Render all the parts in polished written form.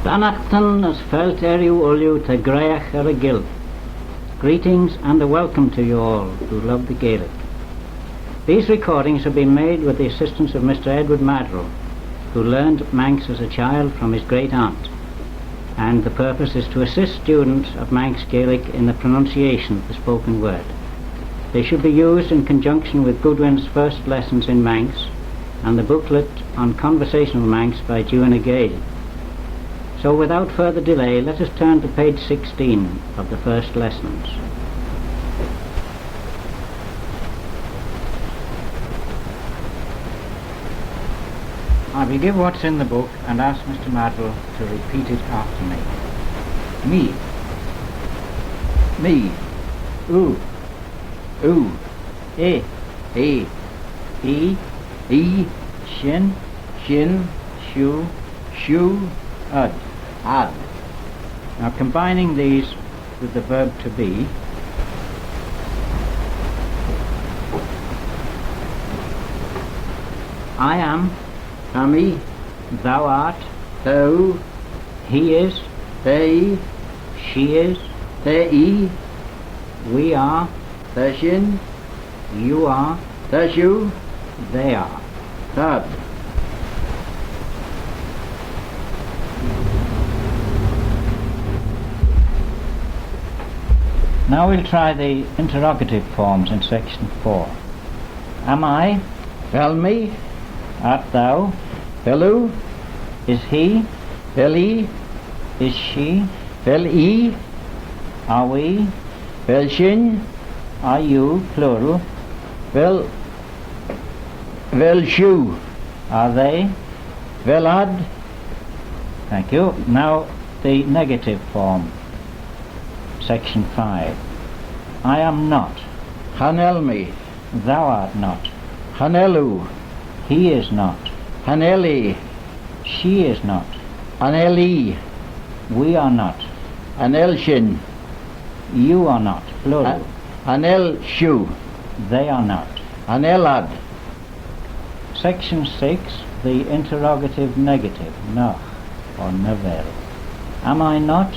Ranachtan as felt eriu uliu te greach a Gell. Greetings and a welcome to you all who love the Gaelic. These recordings have been made with the assistance of Mr. Edward Maddrell, who learned Manx as a child from his great aunt, and the purpose is to assist students of Manx Gaelic in the pronunciation of the spoken word. They should be used in conjunction with Goodwin's first lessons in Manx and the booklet on Conversational Manx by Gell. So without further delay, let us turn to page 16 of the first lessons. I will give what's in the book and ask Mr. Maddrell to repeat it after me. Me. Me. Ooh. Ooh. E. E. E. E. Shin. Shin. Shoe. Shoe. Ud. Ad. Now combining these with the verb to be, I am, Tammy. thou art, Thou. he is, They. she is, They. we are, Tashin. you are, Tashu. they are. Tad. Now we'll try the interrogative forms in section 4. Am I, Felmy. art thou, Fellu. is he, Felly. is she, Fel-E. are we, Felshin. are you, plural, Vel. Velshu. are they? Velad. Thank you. Now the negative form, section 5. I am not, Hanelmi. thou art not, Hanelu. he is not, Haneli. she is not, Aneli. we are not, Anelshin. you are not, plural, Anelshu. they are not. Anelad. Section 6, the interrogative negative, nach or nevel. Am I not,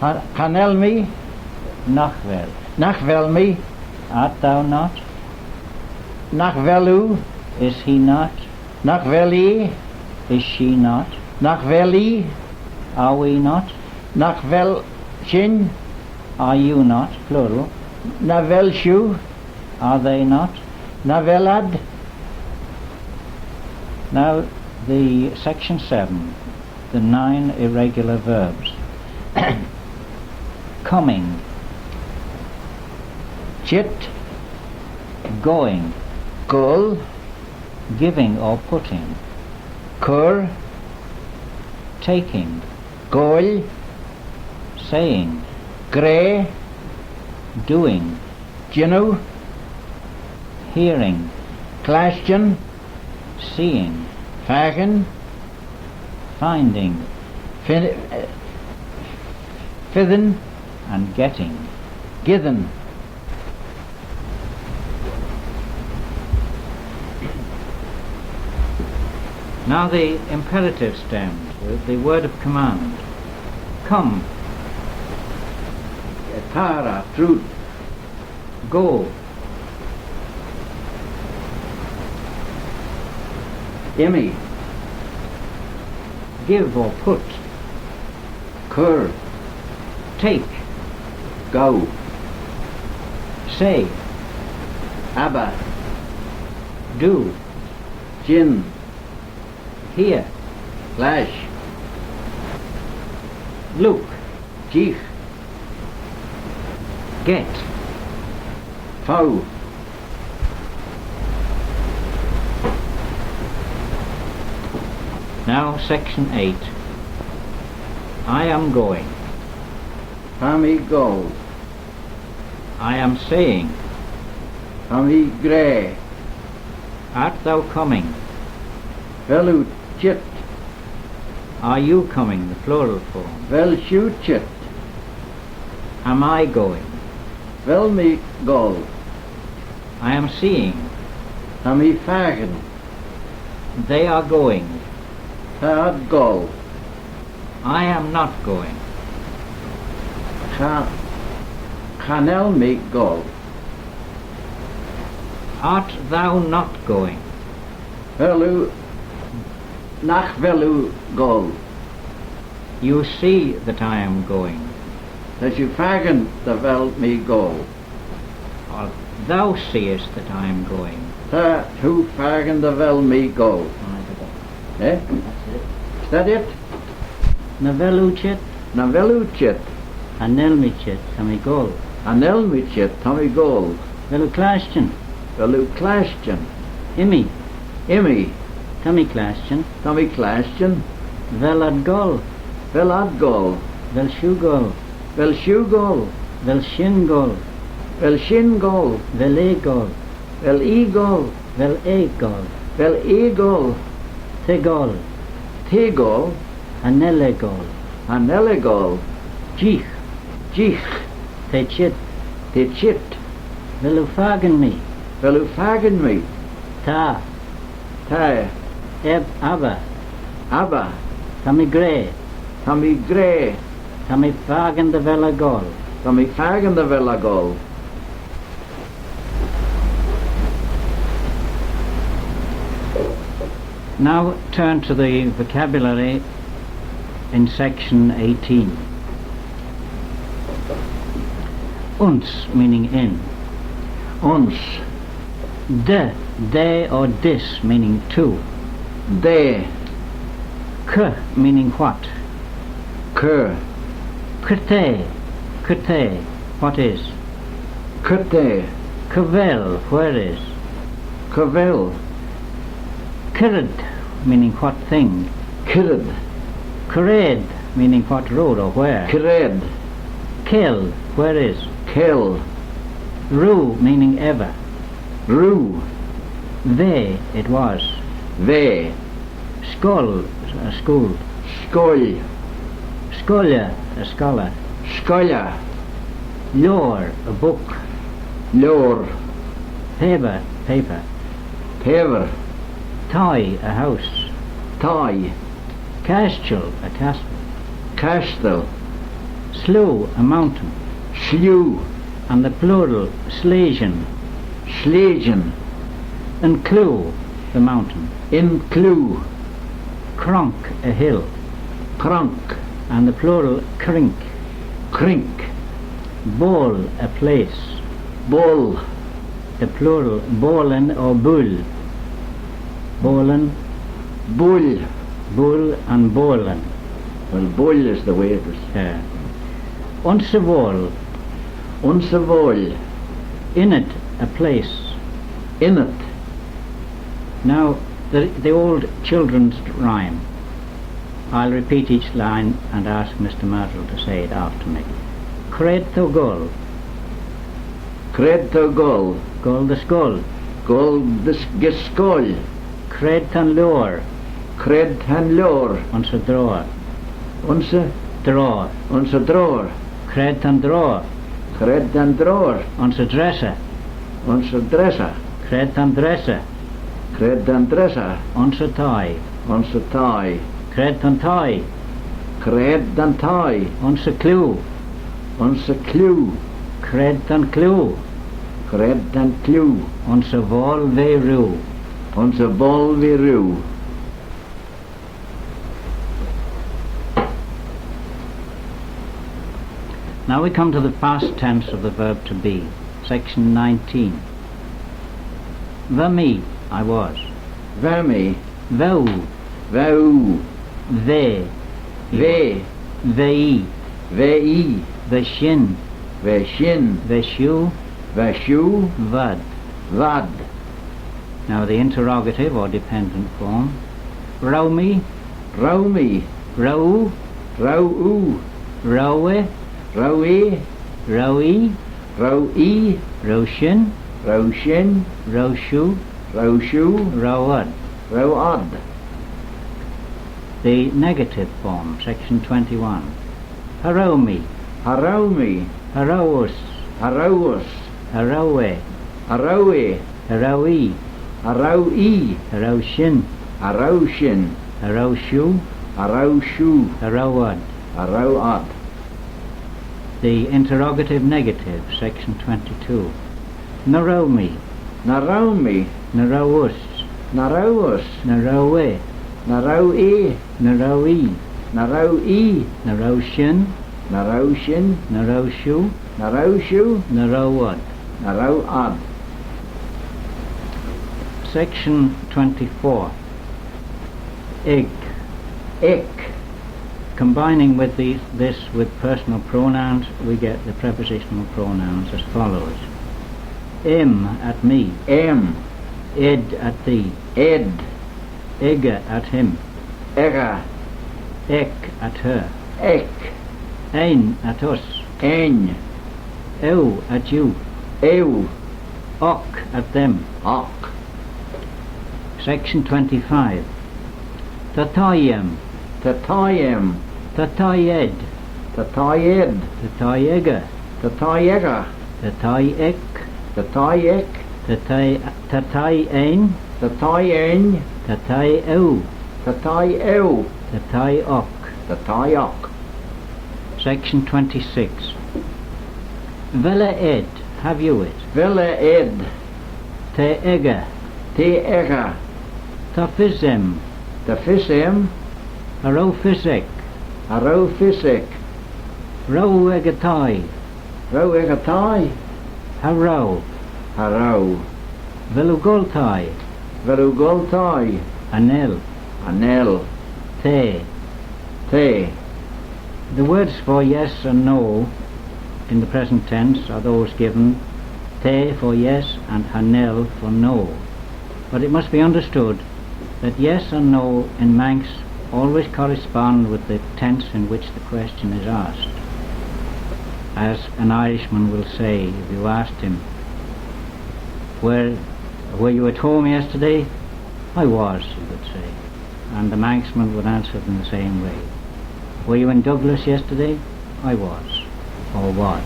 Hanelmi. nachvel, Nachvelmi. art thou not, Nachvelu. is he not, Nachveli. is she not, Nachveli. are we not, Nachvelshin. are you not, plural, Navelshu. are they not? Navelad. Now the section 7, the 9 irregular verbs. Coming, Chit. going, Kol. giving or putting, Kur. taking, Kol. saying, Grey. doing, Jinu. hearing, Clashton. seeing, Fagen. finding, Fithen. and getting. Githen. Now the imperative stems with the word of command. Come, Tara. Truth. go, Imi. give or put, Kur. take, Go. say, Abba. do, Jin. hear, Clash. look, Chich. get. Fow. Now section 8. I am going, Hammy go. I am saying, Hammy grey. art thou coming, Velu chit. are you coming, the plural form, Vel shoot chit. am I going, Vel me go. I am seeing, Hammy fagen. they are going, Tad go. I am not going. Chanel me Gol. Art thou not going? Velu nach velu Gol. You see that I am going. That you fagen the vel me Gol. Or thou seest that I am going. Ta who fagen the vel me Gol. Eh? That's it. Is that it? Na veluchit, Na velu chit. anelmichit, tami gol. Anel me chit. Tommy Gol. Velu klashchen, Velu Clashton. imi, Imi. tami klashchen, Tommy Clashton. velad gol, Vel ad Gol. vel shu gol, Vel shoe Gol. vel shin gol, Vel shin Gol. vel e gol, Vel e Gol. vel e gol, Vel e Gol. te gol, Te Gol. anele gol, Anele Gol. jich, Jich. te chit, Te chit. velu fagen mi, Velu fagen me. ta, Ta. eb abba, Abba. tami gre, Tommy Grey. tami fagen de vela gol. Tommy fagen the Villa Gol. Now turn to the vocabulary in section 18. Uns meaning in. Ons. De or dis meaning to. De. K meaning what. Ker. Kte, what is. Kute. Kvel, where is. Kavel. Kirid meaning what thing. Kirid. Kired meaning what road or where. Kired. Kill, where is. Kill. Ru meaning ever. Rue. They, it was. Ve. Skull, a school. Skoll. Scholar, a scholar. Skolla. Lore, a book. Lor. Paper, paper. Pever. Toy, a house. Toy. Castle, a castle. Castle. Slough, a mountain. Slew. And the plural, Slasian. Slegen. And Clew, the mountain. Inclu. Cronk, a hill. Crunk. And the plural, Crink. Crink. Ball, a place. Bull. The plural, Bolin or Bull. Bolin, Bull. Bull and Bolin. Well, bull is the way it was. Unsavol, Unsavol. in it, a place. In it. Now, the old children's rhyme. I'll repeat each line and ask Mr. Maddrell to say it after me. Cred to gol, Cred to gol. gol the skull. Gol this geskull. Cred tan lure, Cred han lor. unsa drawer. Unse. Drawer. Unse drawer. Cred tan drawer, Cred han drawer. unsa dresser. Unse dresser. Cred tan dresser, Cred han dresser. unsa tie. Unse tie. Cred tan tie, Cred han tie. unsa clue. Unse clue. Cred tan clue, Cred han clue. unsa vol ve rue. Unse vol vi rue. Now we come to the past tense of the verb to be, section 19. Vami, I was. Vami. Vau, Vau. ve, Ve. vei, Vei. veshin, Veshin. veshu, Veshu. vad. Vad. Now the interrogative or dependent form. Raumi, Raumi. rau, Rau. rawe, Raui. raui, Raui. roshin, Roshin. roshu, Roshu. rawad. Rauad. The negative form, section 21. Haromi, Haraumi. harous, Haraus. harawe, Haraui. harawi, Haraui. haroshin, Haraushin. haroshu, A row shoe. A rowad. A row odd. The interrogative negative, section 22. Naromi. Naromi. Narowus. Narowus. Narowe. Narow-e. Narowi. Narow-e. Naroshin. Naroshin. Naroshu. Naroshu. Narowad. Narow-odd. Section 24. Ig. Ick. Combining with this with personal pronouns, we get the prepositional pronouns as follows. At me. Id at thee. Ed. Igga at him. Egga. Ek at her. Ek. Ein at us. Ein. Ew at you. Ew. Ok at them. Ok. Section 25. Tatayem. Tatayem. Tatayed. Tatayed. Tatayega. Tatayega. Tatayek. Tatayek. Tatayen. Tatayen. Tatayew. Tatayew. Tatayok. Tatayok. Section 26. Vela ed. Have you it? Villa ed. Te ega. Te egga. Tafizem. Tafisem. Aro fisek. Aro fisik. Ro egatai. Ro egatai. Haro. Haro. Velugoltai. Verugoltai. Anel. Anel. Te. Te. The words for yes and no in the present tense are those given te for yes and hanel for no. But it must be understood that yes and no in Manx always correspond with the tense in which the question is asked. As an Irishman will say if you asked him, were you at home yesterday? I was, he would say. And the Manxman would answer in the same way. Were you in Douglas yesterday? I was, or was.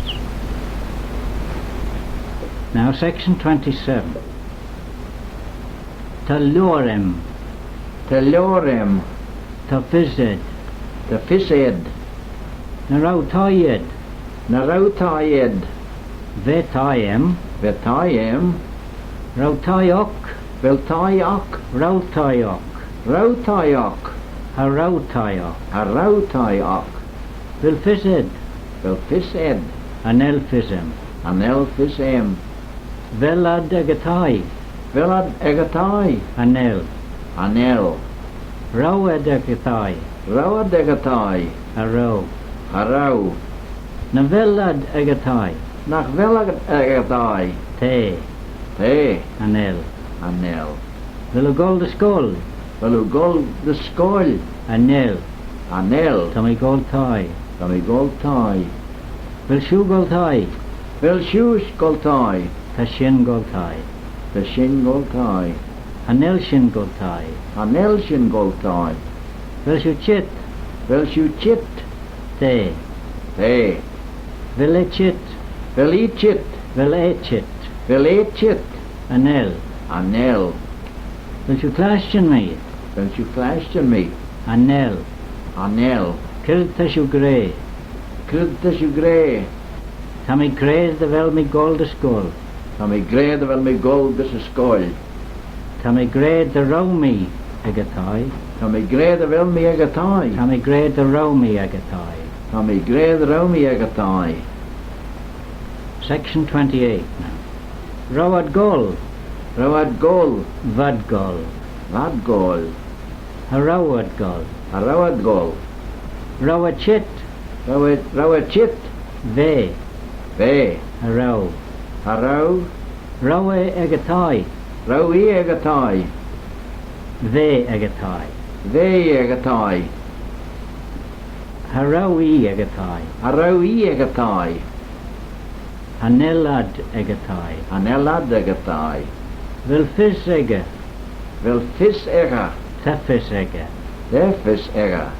Now section 27. Talorem. Telorem. Tafized. Tafised. Naroutayed. Naroutayed. Vetayem. Vetayem. Routayok. Veltayok. Routayok. Routayok. Haroutayok. Haroutayok. Vilfised. Velfised. Anelfism. Anelfisem. Velad egatai. Velad egatai. Anel. Anel. Roed egatai. Road egatai. Haro. Haro. Navelad egatai. Nach velad egatai. Te. Te. Anel. Anel. Vilugol de skol. Velugol de skol. Anel. Anel. Tamigol tai. Tamigol tai. Vilshugol tai. Vilshus goltai. Tashin gol tai. Tashin goltai. Anel shin gol tai. Anel shin goltai. Vilshuchit. Vilshuchit. Te. Te. Vilichit. Vilichit. Vilechit. Vilichit. Anel. Anel. Vilshuklashin me. Vilshuklashin me. Anel. Anel. Kiltashu grey. Kiltashu grey. Tammy grey the vel me gold de skol. Tammy grey the vel me gold de skol. Tammy grey the row me egatai. Tammy grey the vel me egatai. Tammy grey the row me egatai. Tammy grey the row me egatai. Section 28 now. Rowad gol. Rowad gol. Vad gol. Vad gol. Harowad gol. Harowad gol. Rowad chit. Rowad chit. Ve. Ve. Harow. Harow. Rowe egatai. Rowe egatai. Ve egatai. Ve egatai. Harowi egatai. Harowi egatai. Hanelad egatai. Hanelad egatai. Vilfis ega. Vilfis ega. Tefis ega. Tefis ega.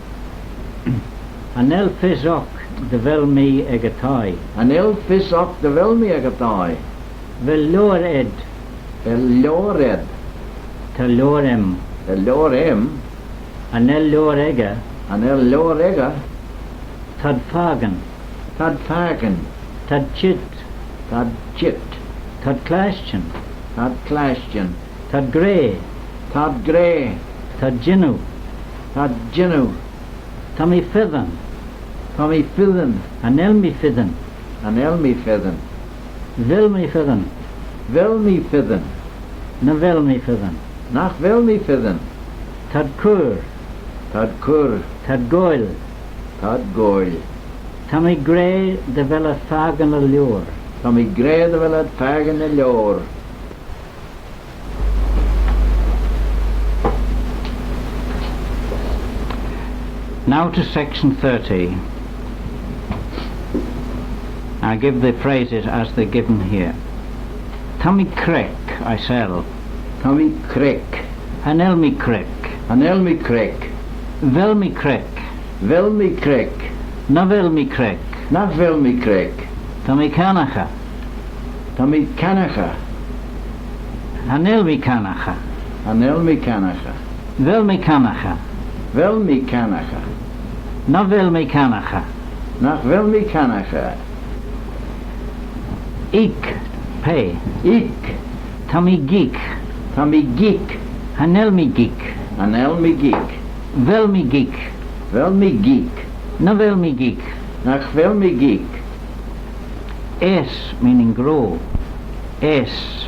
Anel fisok de vel me egatai. Anel fisok de vel me egatai. Velor ed. Velored. Talorem. Velorem. Anel lor ega. Anel leor ega. Tad fagan. Tad fagan. Tad chit. Tad chit. Tad clashchin. Tad clashchin. Tad grey. Tad grey. Tad jinu. Tad jinu. Tommy fithan. Tommy fidden. Anel mi fithan. Anel mi fidden. Vil mi fithan. Vil mi fidden. Na vil mi fithan. Nach vil mi fidden. Tad cur. Tad cur. Tad goil. Tad goil. Tommy grey de villa fagan a lure. Tommy grey de vil het fagen en leor. Now to section 30. I'll give the phrases as they're given here. Tommy Creek, I sell. Tommy Creek. Anel mi Creek. Anel mi Creek. Vil mi Creek. Vil mi Creek. Na vil mi Creek. Nach vil mi Creek. Tommy Canacha. Tommy Canacha. Anel mi Canacha. Anel mi Canacha. Vil mi Canacha. Vil mi Canacha. Na vil mi Canacha. Nach vil mi Canacha. Ik, pay. Ik. Tommy Geek. Tommy Geek. Anel mi Geek. Anel mi Geek. Vil mi Geek. Vil mi Geek. Na vil mi Geek. Nach vil mi Geek. Es, meaning grow. Es.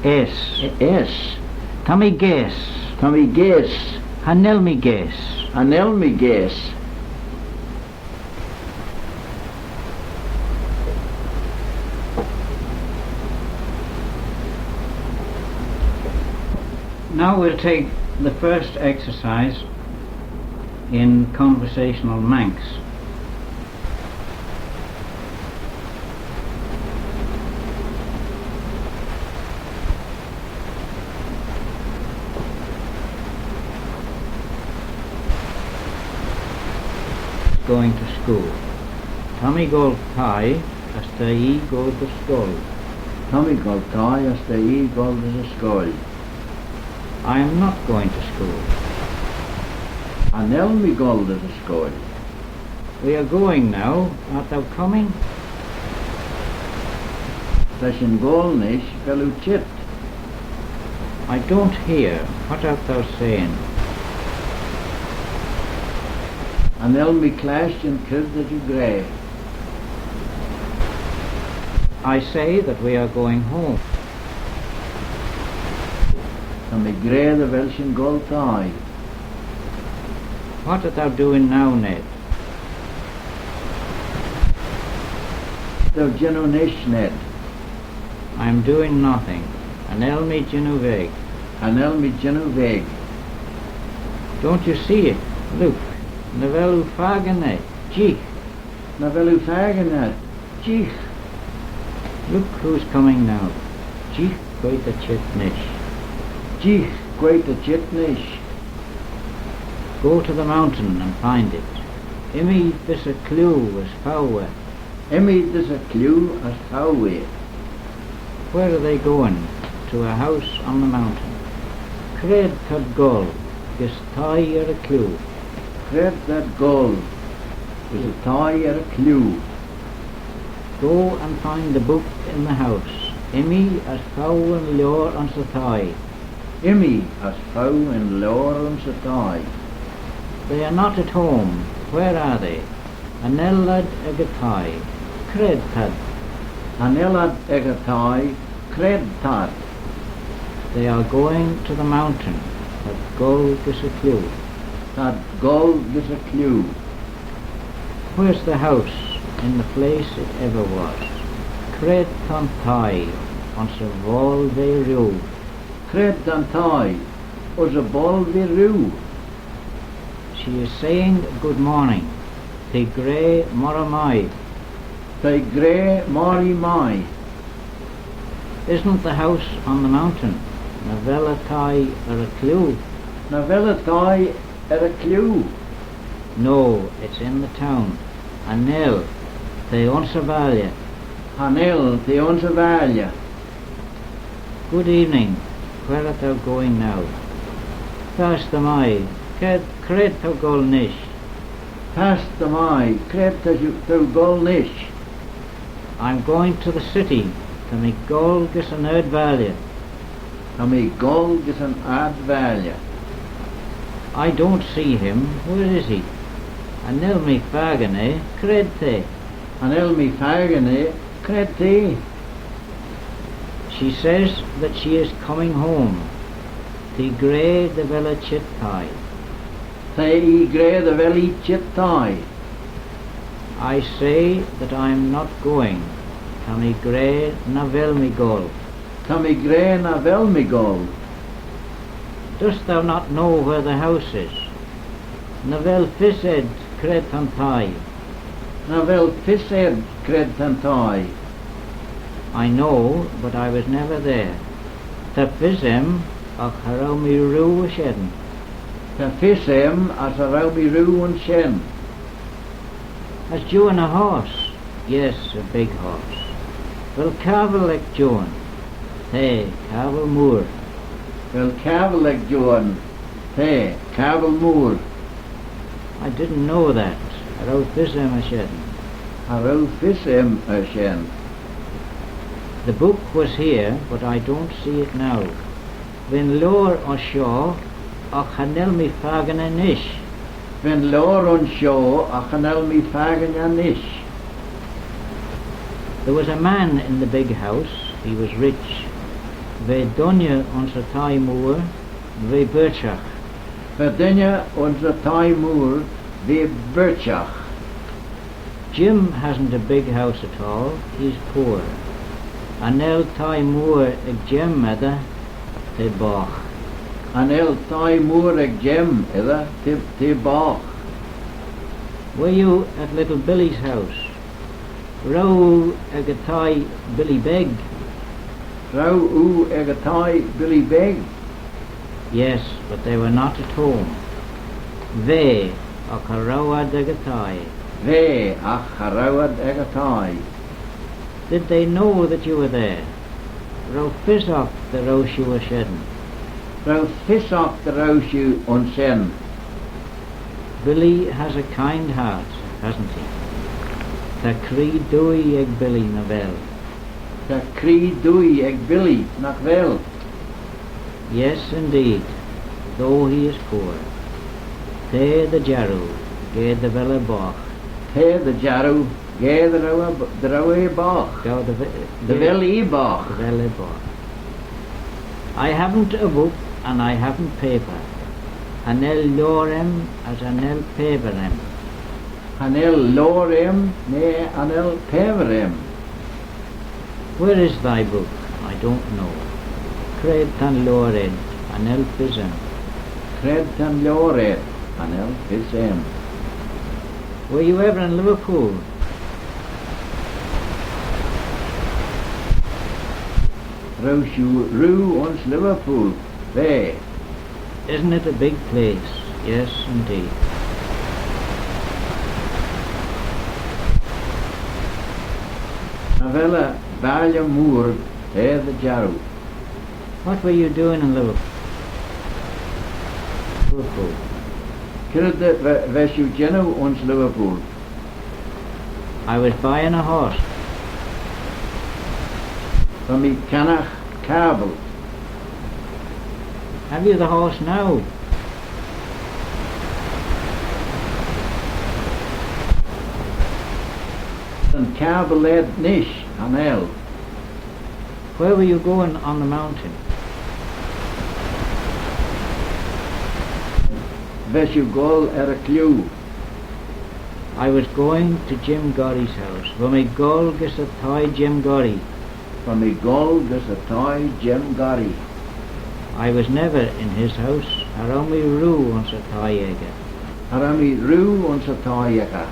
Es. Es. Tommy Guess. Tommy Guess. Anel mi Guess. Anel mi Guess. Now we'll take the first exercise in conversational Manx. Going to school. Tommy gold tie as the e go to school. Tommy gold tie as the e gold is a skull. I am not going to school. Anel mi gold is a skull. We are going now. Art thou coming? Tashin golnish velu chit. I don't hear. What art thou saying? Anel mi clash and kid that you grey. I say that we are going home. Tommy grey the Welshin gold tie. What art thou doing now, Ned? Thou genonish Ned. I am doing nothing. Anel mi Genuveg. Anel mi genuveg. Don't you see it? Look. Navelu fagane. Gee. Na velu fagen Gee. Look who's coming now. Gee, quite a chitnish. Gee, quite a chitnish. Go to the mountain and find it. Imi this a clue as power. Emmy there's a clue as how we. Where are they going? To a house on the mountain. Cred tad gol. Gis tie er a clue. Cred that gold is a tie or a clue. Go and find the book in the house. Imi as fow and lure on the tie. Emmy as fow and lore on the tie. They are not at home. Where are they? Anellad ag a tie. Cred tad. Anelad eg a tie, cred tad. They are going to the mountain. That gold is a clue. That gold is a clue. Where's the house? In the place it ever was. Cred tan tie. On the wall they rue. Cred dan tie, was a ball vi roo. She is saying good morning. The grey moramai. The grey mari mai. Isn't the house on the mountain? Navella tie or a clue? Navella tie er a clue. No, it's in the town. Anel, the Onsavalia. Anel, the onsevalia. Good evening. Where art thou going now? Fast am I. Cred to gol nish. Past the mai, cred to gol nish. I'm going to the city to me gol gis an erd value. To me gol gis an ad value. I don't see him. Where is he? Anil me fagane, cred te. Anil mi fagane, cred te. She says that she is coming home. The grey the villa chittai. Te grey the veli chittai. I say that I am not going. Tammy grey na vel me gol. Tammy grey na vel me gol. Dost thou not know where the house is? Na vel fised cred tantai. Na vel fised cred tantai. I know, but I was never there. Ta fisem ach harau mi ru sheden. Ta fisem as harau mi ru and shen. Has Joan a horse? Yes, a big horse. Well, cavel like Joan. Hey, cavel moor. Well, cavel like Joan. Hey, cavel moor. I didn't know that. Harau fisem a sheden. Harau fisem a shen. The book was here, but I don't see it now. When lore o shaw, ach hanel mi fagen a nish. When lore on shaw, ach hanel mi fagen a nish. There was a man in the big house. He was rich. Ve donje onze taimoer, ve birchach. Verdinje onze taimoer, ve birchach. Jim hasn't a big house at all. He's poor. Anel taimoer ag Jem edda, te bach. Anel taimoer ag Jem edda, te bach. Were you at little Billy's house? Row ag a tai Billy Beg? Row u ag a tai Billy Beg? Yes, but they were not at home. Ve ach a rowad ag a tai. Ve ach a rowad ag a tai. Did they know that you were there? Row fizz off the rows you were shedding. Row fizz off the rows you on sen. Billy has a kind heart, hasn't he? Ta cree dwy ag Billy na vel. Ta cree dwy ag Billy na vel. Yes, indeed, though he is poor. Te the jarrow, ge the vela bach. Te the jarrow, ge the rowe bach. The veli bach. The vela bach. I haven't a book and I haven't paper. Anel lorem as anel paperem. Anel lorem ne anel paverem. Where is thy book? I don't know. Cred tan lored, anel pisem. Cred tan lored, anel pisem. Were you ever in Liverpool? Rue ons Liverpool. There. Isn't it a big place? Yes, indeed. Navella Valia Moor, there the Jarrow. What were you doing in Liverpool? Kilde Veshu Geno ons Liverpool. I was buying a horse. From me Canach Cable. Have you the horse now? And Cable led Nish, Anel. Where were you going on the mountain? Veshu Gol a Clue. I was going to Jim Gorry's house. When me gol gis a toy Jim Gorry. From me Gol gus a toy Jim Gorry. I was never in his house. Arami Roo on sa toy ega. Arami Rue on sa toy eka.